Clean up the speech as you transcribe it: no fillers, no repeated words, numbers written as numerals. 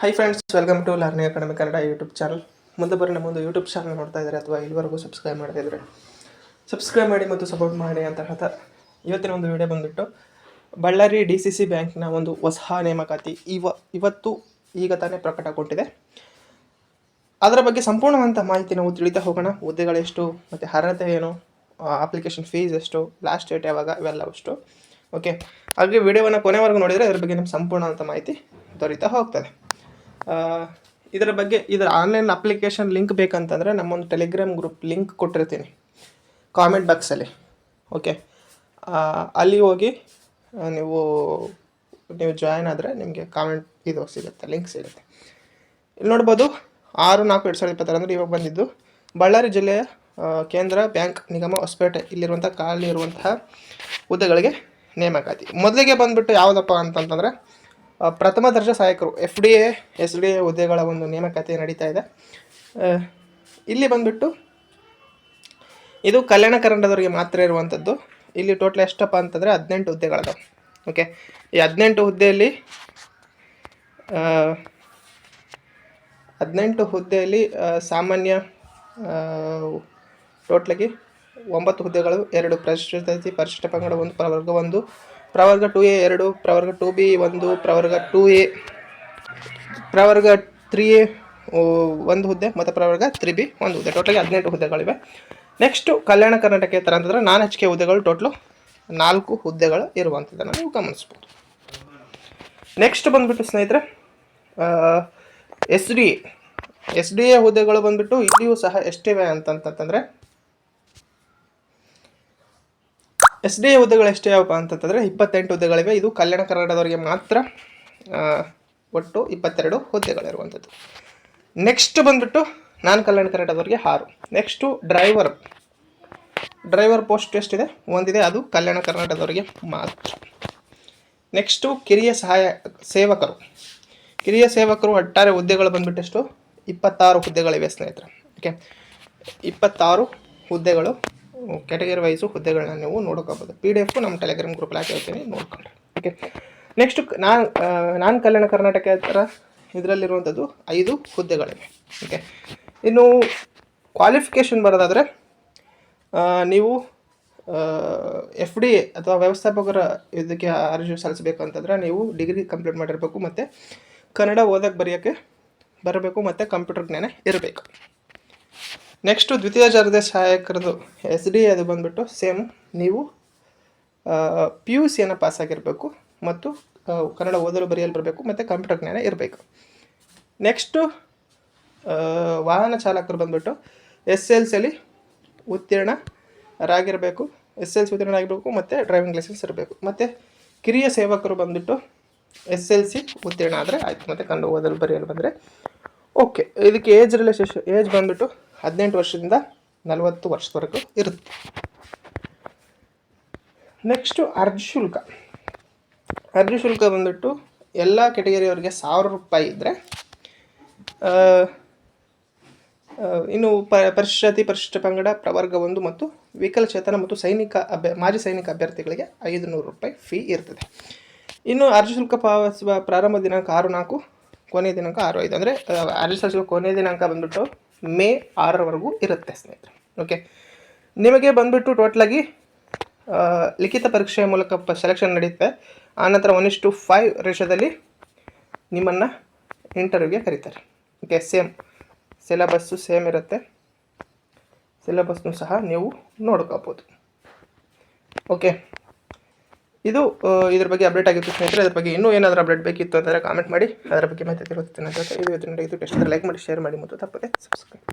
High friends, welcome to learning academy Kannada YouTube channel. ಮುಂದೆ ಬರೋ ನಮ್ಮೊಂದು YouTube channel ನೋಡ್ತಾ ಇದ್ದಾರೆ ಅಥವಾ ಇಲ್ಲಿವರೆಗೂ ಸಬ್ಸ್ಕ್ರೈಬ್ ಮಾಡ್ತಾ ಇದ್ದಾರೆ, ಸಬ್ಸ್ಕ್ರೈಬ್ ಮಾಡಿ ಮತ್ತು ಸಪೋರ್ಟ್ ಮಾಡಿ ಅಂತ ಹೇಳ್ತಾ ಇವತ್ತಿನ ಒಂದು ವಿಡಿಯೋ ಬಂದುಬಿಟ್ಟು ಬಳ್ಳಾರಿ DCC ಬ್ಯಾಂಕ್ನ ಒಂದು ಹೊಸ ನೇಮಕಾತಿ ಇವತ್ತು ಈಗ ತಾನೇ ಪ್ರಕಟಗೊಂಡಿದೆ. ಅದರ ಬಗ್ಗೆ ಸಂಪೂರ್ಣವಂತ ಮಾಹಿತಿ ನಾವು ತಿಳಿತಾ ಹೋಗೋಣ. ಹುದ್ದೆಗಳೆಷ್ಟು ಮತ್ತು ಅರ್ಹತೆ ಏನು, ಅಪ್ಲಿಕೇಶನ್ ಫೀಸ್ ಎಷ್ಟು, ಲಾಸ್ಟ್ ಡೇಟ್ ಯಾವಾಗ, ಇವೆಲ್ಲ ಅಷ್ಟು. ಓಕೆ, ಹಾಗೆ ವಿಡಿಯೋವನ್ನು ಕೊನೆವರೆಗೂ ನೋಡಿದರೆ ಅದರ ಬಗ್ಗೆ ನಿಮ್ಗೆ ಸಂಪೂರ್ಣವಂತ ಮಾಹಿತಿ ದೊರೀತಾ ಹೋಗ್ತದೆ. ಇದರ ಆನ್ಲೈನ್ ಅಪ್ಲಿಕೇಶನ್ ಲಿಂಕ್ ಬೇಕಂತಂದರೆ ನಮ್ಮೊಂದು ಟೆಲಿಗ್ರಾಮ್ ಗ್ರೂಪ್ ಲಿಂಕ್ ಕೊಟ್ಟಿರ್ತೀನಿ ಕಾಮೆಂಟ್ ಬಾಕ್ಸಲ್ಲಿ. ಓಕೆ, ಅಲ್ಲಿ ಹೋಗಿ ನೀವು ಜಾಯ್ನ್ ಆದರೆ ನಿಮಗೆ ಕಾಮೆಂಟ್ ಸಿಗುತ್ತೆ, ಲಿಂಕ್ ಸಿಗುತ್ತೆ. ಇಲ್ಲಿ ನೋಡ್ಬೋದು 6/4/2026 ಅಂದರೆ ಇವಾಗ ಬಂದಿದ್ದು ಬಳ್ಳಾರಿ ಜಿಲ್ಲೆಯ ಕೇಂದ್ರ ಬ್ಯಾಂಕ್ ನಿಗಮ ಹೊಸಪೇಟೆ ಇಲ್ಲಿರುವಂಥ ಖಾಲಿ ಇರುವಂತಹ ಹುದ್ದೆಗಳಿಗೆ ನೇಮಕಾತಿ. ಮೊದಲಿಗೆ ಬಂದುಬಿಟ್ಟು ಯಾವುದಪ್ಪ ಅಂತಂತಂದರೆ ಪ್ರಥಮ ದರ್ಜೆ ಸಹಾಯಕರು FDA SDA ಹುದ್ದೆಗಳ ಒಂದು ನೇಮಕಾತಿ ನಡೀತಾ ಇದೆ. ಇಲ್ಲಿ ಬಂದುಬಿಟ್ಟು ಇದು ಕಲ್ಯಾಣ ಕರ್ನಾಟಕದವರಿಗೆ ಮಾತ್ರ ಇರುವಂಥದ್ದು. ಇಲ್ಲಿ ಟೋಟಲ್ ಎಷ್ಟಪ್ಪ ಅಂತಂದರೆ 18 ಹುದ್ದೆಗಳಿದಾವೆ. ಓಕೆ, ಈ 18 ಹುದ್ದೆಯಲ್ಲಿ ಸಾಮಾನ್ಯ ಟೋಟ್ಲಾಗಿ 9 ಹುದ್ದೆಗಳು, 2 ಪರಿಶಿಷ್ಟ ಜಾತಿ, ಪರಿಶಿಷ್ಟ ಪಂಗಡ, 1 ಪ್ರವರ್ಗ 1, ಪ್ರವರ್ಗ 2A 2, ಪ್ರವರ್ಗ 2B 1, ಪ್ರವರ್ಗ 2A, ಪ್ರವರ್ಗ 3A 1 ಹುದ್ದೆ ಮತ್ತು ಪ್ರವರ್ಗ 3B 1 ಹುದ್ದೆ. ಟೋಟಲಾಗಿ 18 ಹುದ್ದೆಗಳಿವೆ. ನೆಕ್ಸ್ಟು ಕಲ್ಯಾಣ ಕರ್ನಾಟಕ ಅಂತಂದರೆ HK ಹುದ್ದೆಗಳು ಟೋಟ್ಲು 4 ಹುದ್ದೆಗಳು ಇರುವಂಥದ್ದನ್ನು ನೀವು ಗಮನಿಸ್ಬೋದು. ನೆಕ್ಸ್ಟ್ ಬಂದುಬಿಟ್ಟು ಸ್ನೇಹಿತರೆ SDA ಹುದ್ದೆಗಳು ಬಂದುಬಿಟ್ಟು ಇಲ್ಲಿಯೂ ಸಹ ಎಷ್ಟಿವೆ ಅಂತಂತಂದರೆ SDA ಹುದ್ದೆಗಳು ಎಷ್ಟಿವಪ್ಪ ಅಂತಂತಂದರೆ 28 ಹುದ್ದೆಗಳಿವೆ. ಇದು ಕಲ್ಯಾಣ ಕರ್ನಾಟಕದವರಿಗೆ ಮಾತ್ರ ಒಟ್ಟು 22 ಹುದ್ದೆಗಳಿರುವಂಥದ್ದು. ನೆಕ್ಸ್ಟ್ ಬಂದುಬಿಟ್ಟು ನಾನ್ ಕಲ್ಯಾಣ ಕರ್ನಾಟಕದವರಿಗೆ 6. ನೆಕ್ಸ್ಟು ಡ್ರೈವರ್ ಪೋಸ್ಟ್ ಎಷ್ಟಿದೆ? ಒಂದಿದೆ, ಅದು ಕಲ್ಯಾಣ ಕರ್ನಾಟಕದವರಿಗೆ ಮಾತ್ರ. ನೆಕ್ಸ್ಟು ಕಿರಿಯ ಸೇವಕರು ಒಟ್ಟಾರೆ ಹುದ್ದೆಗಳು ಬಂದುಬಿಟ್ಟು ಎಷ್ಟು? 26 ಹುದ್ದೆಗಳಿವೆ ಸ್ನೇಹಿತರೆ. ಓಕೆ, 26 ಹುದ್ದೆಗಳು ಕ್ಯಾಟಗರಿ ವೈಸು ಹುದ್ದೆಗಳನ್ನ ನೀವು ನೋಡ್ಕೋಬೋದು. PDF ನಮ್ಮ ಟೆಲಿಗ್ರಾಮ್ ಗ್ರೂಪಲ್ಲಿ ಹಾಕಿರ್ತೀನಿ, ನೋಡ್ಕೊಂಡ್ರೆ. ಓಕೆ, ನೆಕ್ಸ್ಟು ನಾನ್ ಕಲ್ಯಾಣ ಕರ್ನಾಟಕ ಥರ ಇದರಲ್ಲಿರುವಂಥದ್ದು 5 ಹುದ್ದೆಗಳಿವೆ. ಓಕೆ, ಇನ್ನು ಕ್ವಾಲಿಫಿಕೇಷನ್ ಬರೋದಾದರೆ ನೀವು FDA ಅಥವಾ ವ್ಯವಸ್ಥಾಪಕರ ಇದಕ್ಕೆ ಅರ್ಜಿ ಸಲ್ಲಿಸಬೇಕು ಅಂತಂದರೆ ನೀವು ಡಿಗ್ರಿ ಕಂಪ್ಲೀಟ್ ಮಾಡಿರಬೇಕು ಮತ್ತು ಕನ್ನಡ ಓದಕ್ಕೆ ಬರೆಯೋಕ್ಕೆ ಬರಬೇಕು ಮತ್ತು ಕಂಪ್ಯೂಟರ್ ಜ್ಞಾನ ಇರಬೇಕು. ನೆಕ್ಸ್ಟು ದ್ವಿತೀಯ ದರ್ಜೆ ಸಹಾಯಕರದು SDA ಅದು ಬಂದುಬಿಟ್ಟು ಸೇಮ್, ನೀವು PUCಯನ್ನು ಪಾಸಾಗಿರಬೇಕು ಮತ್ತು ಕನ್ನಡ ಓದಲು ಬರೆಯಲು ಬರಬೇಕು ಮತ್ತು ಕಂಪ್ಯೂಟರ್ ಜ್ಞಾನ ಇರಬೇಕು. ನೆಕ್ಸ್ಟು ವಾಹನ ಚಾಲಕರು ಬಂದುಬಿಟ್ಟು SLCಯಲ್ಲಿ ಉತ್ತೀರ್ಣರಾಗಿರಬೇಕು ಮತ್ತು ಡ್ರೈವಿಂಗ್ ಲೈಸೆನ್ಸ್ ಇರಬೇಕು. ಮತ್ತು ಕಿರಿಯ ಸೇವಕರು ಬಂದುಬಿಟ್ಟು SLC ಉತ್ತೀರ್ಣ ಆದರೆ ಆಯಿತು, ಮತ್ತು ಕನ್ನಡ ಓದಲು ಬರೆಯಲು ಬಂದರೆ ಓಕೆ. ಇದಕ್ಕೆ ಏಜ್ ಬಂದುಬಿಟ್ಟು 18 ವರ್ಷದಿಂದ 40 ವರ್ಷದವರೆಗೂ ಇರುತ್ತೆ. ನೆಕ್ಸ್ಟು ಅರ್ಜಿ ಶುಲ್ಕ ಬಂದುಬಿಟ್ಟು ಎಲ್ಲ ಕೆಟಗರಿಯವರಿಗೆ 1000 ರೂಪಾಯಿ ಇದ್ದರೆ, ಇನ್ನು ಪರಿಶಿಷ್ಟ ಪಂಗಡ, ಪ್ರವರ್ಗ 1 ಮತ್ತು ವಿಕಲಚೇತನ ಮತ್ತು ಮಾಜಿ ಸೈನಿಕ ಅಭ್ಯರ್ಥಿಗಳಿಗೆ 500 ರೂಪಾಯಿ ಫೀ ಇರ್ತದೆ. ಇನ್ನು ಅರ್ಜಿ ಶುಲ್ಕ ಪಾವತಿಸುವ ಪ್ರಾರಂಭ ದಿನಾಂಕ 6/4, ಕೊನೆಯ ದಿನಾಂಕ 6/5. ಅಂದರೆ ಅರ್ಜಿ ಸಲ್ಲಿಸುವ ಕೊನೆಯ ದಿನಾಂಕ ಬಂದುಬಿಟ್ಟು May 6ರವರೆಗೂ ಇರುತ್ತೆ ಸ್ನೇಹಿತರೆ. ಓಕೆ, ನಿಮಗೆ ಬಂದುಬಿಟ್ಟು ಟೋಟ್ಲಾಗಿ ಲಿಖಿತ ಪರೀಕ್ಷೆಯ ಮೂಲಕ ಸೆಲೆಕ್ಷನ್ ನಡೆಯುತ್ತೆ. ಆನಂತರ 1:5 ರೇಷದಲ್ಲಿ ನಿಮ್ಮನ್ನು ಇಂಟರ್ವ್ಯೂಗೆ ಕರೀತಾರೆ. ಓಕೆ, ಸಿಲೆಬಸ್ಸು ಸೇಮ್ ಇರುತ್ತೆ. ಸಿಲೆಬಸ್ನು ಸಹ ನೀವು ನೋಡ್ಕೋಬೋದು. ಓಕೆ, ಇದು ಇದ್ರ ಬಗ್ಗೆ ಅಪ್ಡೇಟ್ ಆಗಿತ್ತು ಸ್ನೇಹಿತರೆ. ಅದ್ರ ಬಗ್ಗೆ ಇನ್ನೂ ಏನಾದರೂ ಅಪ್ಡೇಟ್ ಬೇಕಿತ್ತು ಅಂತಂದರೆ ಕಾಮೆಂಟ್ ಮಾಡಿ, ಅದರ ಬಗ್ಗೆ ಮಾಹಿತಿ ತಿಳ್ಕೊತೀನಿ ಅಂತ. ಇದು ಟೆಸ್ಟ್ ಲೈಕ್ ಮಾಡಿ, ಶೇರ್ ಮಾಡಿ ಮತ್ತು ತಪ್ಪದೆ ಸಬ್ಸ್ಕ್ರೈಬ್.